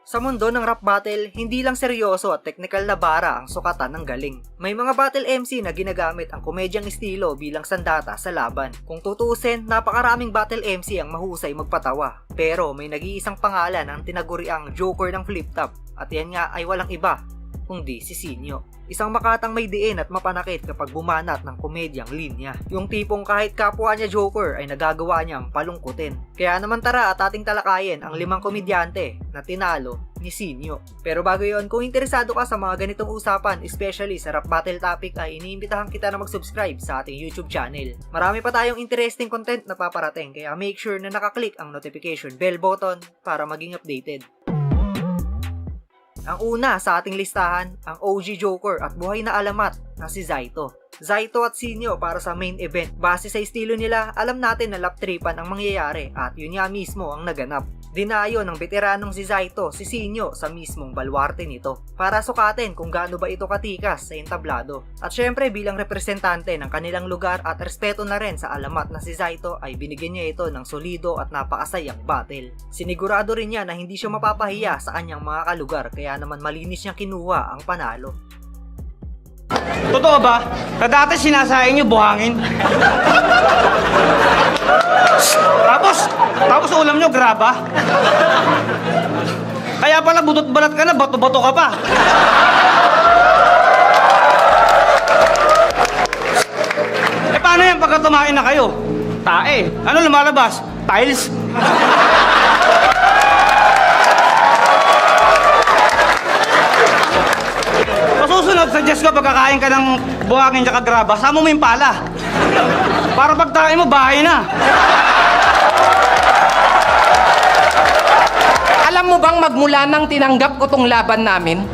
Sa mundo ng rap battle, hindi lang seryoso at technical na bara ang sukatan ng galing. May mga battle MC na ginagamit ang komedyang estilo bilang sandata sa laban. Kung tutuusin, napakaraming battle MC ang mahusay magpatawa. Pero may nag-iisang pangalan ang tinaguriang Joker ng flip top, at yan nga ay walang iba kundi si Sinyo. Isang makatang may diin at mapanakit kapag bumanat ng komedyang linya. Yung tipong kahit kapwa niya Joker ay nagagawa niyang palungkutin. Kaya naman tara at ating talakayin ang 5 komedyante na tinalo ni Sinyo. Pero bago yon, kung interesado ka sa mga ganitong usapan, especially sa rap battle topic, ay iniimbitahan kita na mag-subscribe sa ating YouTube channel. Marami pa tayong interesting content na paparating, kaya make sure na nakaklik ang notification bell button para maging updated. Ang una sa ating listahan, ang OG Joker at buhay na alamat na si Zaito. Zaito at Sinyo para sa main event. Base sa estilo nila, alam natin na lap-tripan ang mangyayari at yun nga mismo ang naganap. Dinayo ng veteranong si Zaito si Sinyo sa mismong balwarte nito para sukatin kung gaano ba ito katikas sa entablado. At syempre bilang representante ng kanilang lugar at respeto na rin sa alamat na si Zaito ay binigyan niya ito ng solido at napakasayang battle. Sinigurado rin niya na hindi siya mapapahiya sa kanyang mga kalugar, kaya naman malinis niyang kinuha ang panalo. Totoo ba? Na dati sinasayang niyo buhangin. Tapos ulam niyo graba. Kaya pala butot balat ka na, bato-bato ka pa. Paano yan pagka tumain na kayo? Tae. Ano lumalabas? Tiles? Susunod, suggest ko pagkakain ka ng buhangin tsaka graba, sama mo yung pala. Para pagkain mo, bahay na. Alam mo bang magmula nang tinanggap ko tong laban namin,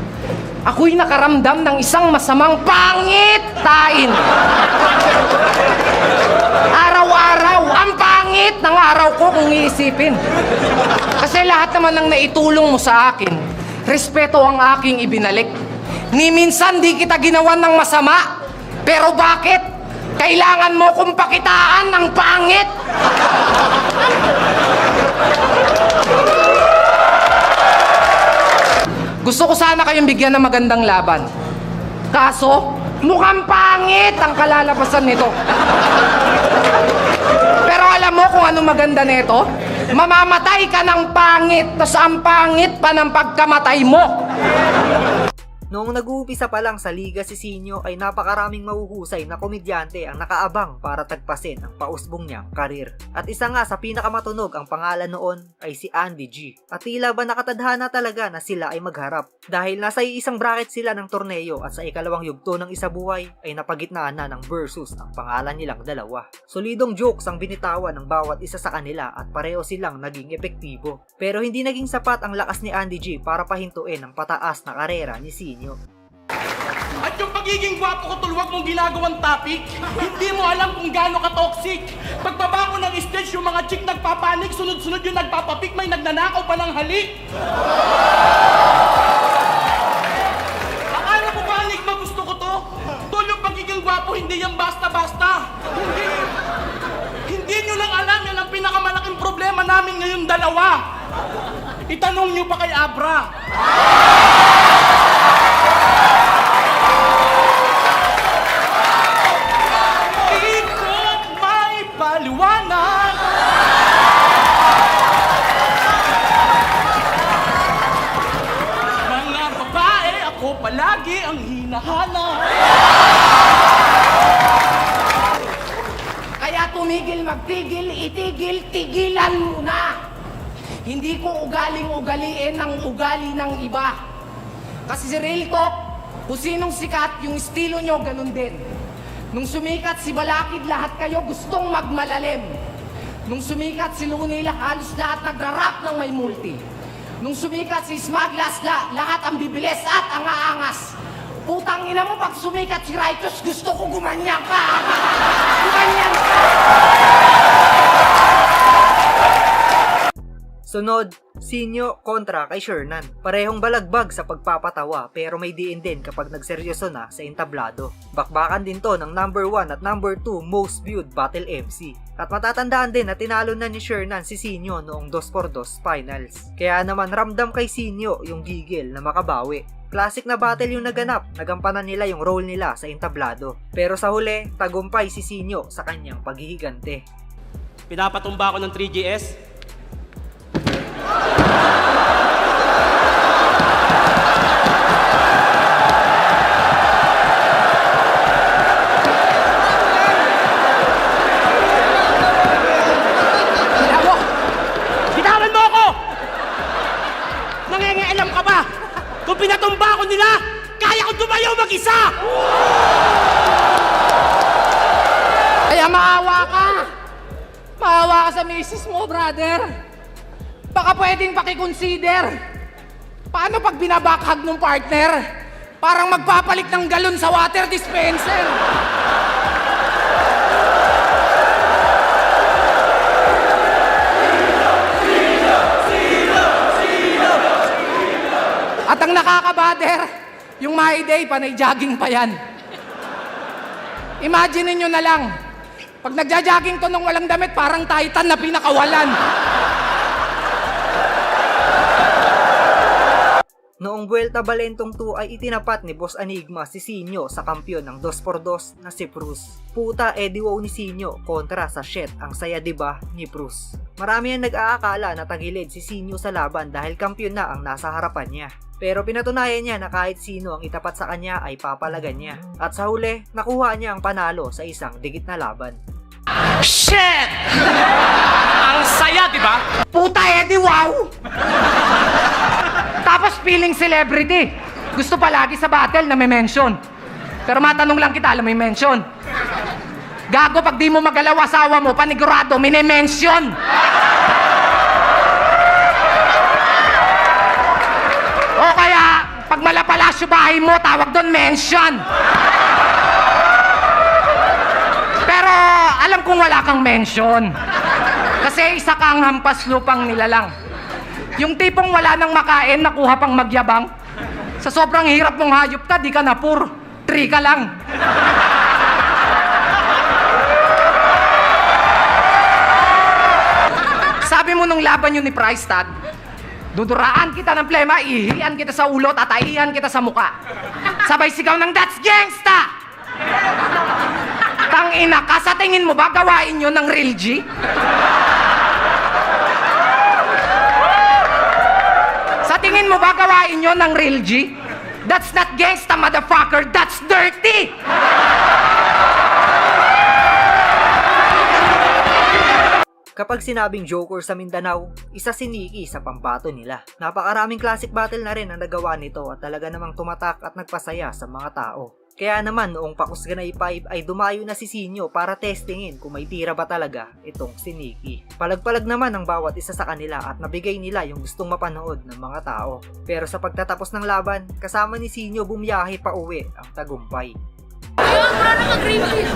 ako'y nakaramdam ng isang masamang pangitain. Araw-araw, ang pangit ng araw ko kung iisipin. Kasi lahat naman ng naitulong mo sa akin, respeto ang aking ibinalik. Ni minsan di kita ginawan ng masama, pero bakit? Kailangan mo kong pakitaan ng pangit. Gusto ko sana kayong bigyan ng magandang laban. Kaso, mukhang pangit ang kalalabasan nito. Pero alam mo kung ano maganda nito? Mamamatay ka ng pangit, tas ang pangit pa ng pagkamatay mo. Noong nag-uumpisa pa lang sa liga si Sinyo ay napakaraming mahuhusay na komedyante ang nakaabang para tagpasin ang pausbong niyang karir. At isa nga sa pinakamatunog ang pangalan noon ay si Andy G. At tila ba nakatadhana talaga na sila ay magharap. Dahil nasa isang bracket sila ng torneo at sa ikalawang yugto ng isa buhay ay napagitnaan na ng versus ang pangalan nilang dalawa. Solidong jokes ang binitawan ng bawat isa sa kanila at pareho silang naging epektibo. Pero hindi naging sapat ang lakas ni Andy G para pahintuin ang pataas na karera ni Sinyo. At yung pagiging gwapo ko tulwag mong ginagawang topic, hindi mo alam kung gaano ka-toxic. Pagbaba ko ng stage, yung mga chick nagpapanik, sunod-sunod yung nagpapapik, may nagnanakaw pa ng halik. Akala mo ba, Nick, gusto ko to? Tol, yung pagiging gwapo, hindi yan basta-basta. Hindi nyo lang alam, yan ang pinakamalaking problema namin ngayon dalawa. Itanong nyo pa kay Abra. Mga babae, ako palagi ang hinahanap. Kaya tumigil, magtigil, itigil, tigilan muna. Hindi ko ugaling-ugaliin ang ugali ng iba. Kasi si Real Talk, kung sinong sikat, yung estilo nyo, ganun din. Nung sumikat si Balakid, lahat kayo gustong magmalalim. Nung sumikat si Lunila, halos lahat nagra-rap ng may multi. Nung sumikat si Smaglas, lahat ang bibilis at ang aangas. Putang ina mo, pag sumikat si Righteous, gusto ko gumanyan ka. Gumanyan ka. Sunod, Sinyo kontra kay Shernan. Parehong balagbag sa pagpapatawa pero may diin din kapag nagseryoso na sa entablado. Bakbakan din to ng number 1 at number 2 most viewed battle MC. At matatandaan din na tinalo na ni Shernan si Sinyo noong 2x2 finals. Kaya naman ramdam kay Sinyo yung gigil na makabawi. Classic na battle yung naganap, nagampanan nila yung role nila sa entablado. Pero sa huli, tagumpay si Sinyo sa kanyang paghihigante. Pinapatumba ako ng 3GS. Bitawan mo ako! Nangingialam ka ba? Kung pinatumba ako nila, kaya ko tumayo mag-isa! Kaya maawa ka! Maawa ka sa misis mo, brother! Baka pwedeng pakiconsider. Paano pag binabakhag ng partner? Parang magpapalit ng galon sa water dispenser. At ang nakakabader, yung My Day, panay jogging pa yan. Imagine niyo na lang, pag nagja-jogging to nung walang damit, parang Titan na pinakawalan. Noong Vuelta Balentong 2 ay itinapat ni Boss Enigma si Sinyo sa kampyon ng 2x2 na si Bruce. Puta Eddie Wow ni Sinyo kontra sa shit ang saya diba ni Bruce. Marami ang nag-aakala na tagilid si Sinyo sa laban dahil kampyon na ang nasa harapan niya. Pero pinatunayan niya na kahit sino ang itapat sa kanya ay papalagan niya. At sa huli, nakuha niya ang panalo sa isang digit na laban. Shit! Ang saya, di ba? Puta Eddie, wow! Tapos feeling celebrity. Gusto palagi sa battle na may mention. Pero matanong lang kita, alam mo yung mention? Gago, pag di mo magalaw asawa mo, panigurado, mini-mention! O kaya, pag malapalasyo bahay mo, tawag doon mention! Pero alam kong wala kang mention. Kasi isa kang hampas lupang nilalang. Yung tipong wala nang makain, nakuha pang magyabang. Sa sobrang hirap mong hayop ka, di ka na pur. 3 ka lang. Sabi mo nung laban yun ni Price Tag, duduraan kita ng plema, ihian kita sa ulo, tataihan kita sa muka. Sabay sigaw ng, "That's gangsta!" Tangina ka, sa tingin mo ba gawain yun ng real G? Sa tingin mo ba gawain yun ng real G? That's not gangsta, motherfucker. That's dirty! Kapag sinabing Joker sa Mindanao, isa si Nikki sa pambato nila. Napakaraming classic battle na rin ang nagawa nito at talaga namang tumatak at nagpasaya sa mga tao. Kaya naman noong Pakusganay 5 ay dumayo na si Sinyo para testingin kung may tira ba talaga itong si Nikki. Palag-palag naman ang bawat isa sa kanila at nabigay nila yung gustong mapanood ng mga tao. Pero sa pagtatapos ng laban, kasama ni Sinyo bumiyahe pa uwi ang tagumpay.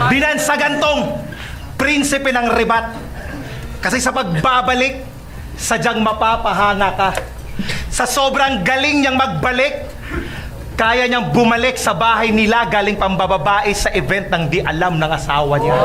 Binansagan tong prinsipe ng ribat. Kasi sa pagbabalik, sadyang mapapahanga ka. Sa sobrang galing niyang magbalik, kaya niyang bumalik sa bahay nila galing pambababae sa event ng di alam ng asawa niya.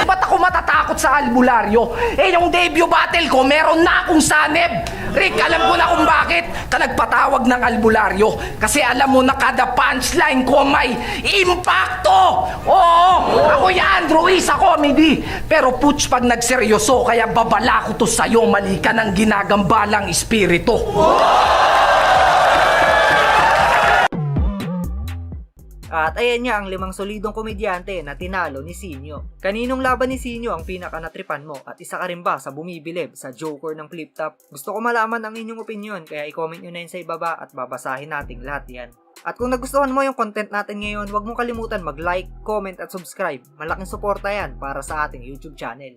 Ba't ako matatakot sa albularyo? Eh, yung debut battle ko, meron na akong sanib. Rick, alam ko na kung bakit ka nagpatawag ng albularyo. Kasi alam mo na kada punchline ko may impacto. Oo, ako yan, Ruiz, sa comedy. Pero putsch pag nagseryoso, kaya babala ko to sa'yo, mali ka ng ginagambalang espiritu. At ayan niya ang 5 solidong komedyante na tinalo ni Sinyo. Kaninong laban ni Sinyo ang pinaka-natripan mo at isa ka rin ba sa bumibilib sa Joker ng Flip Top? Gusto ko malaman ang inyong opinion kaya i-comment nyo na yun sa ibaba at babasahin nating lahat yan. At kung nagustuhan mo yung content natin ngayon, huwag mong kalimutan mag-like, comment at subscribe. Malaking suporta yan para sa ating YouTube channel.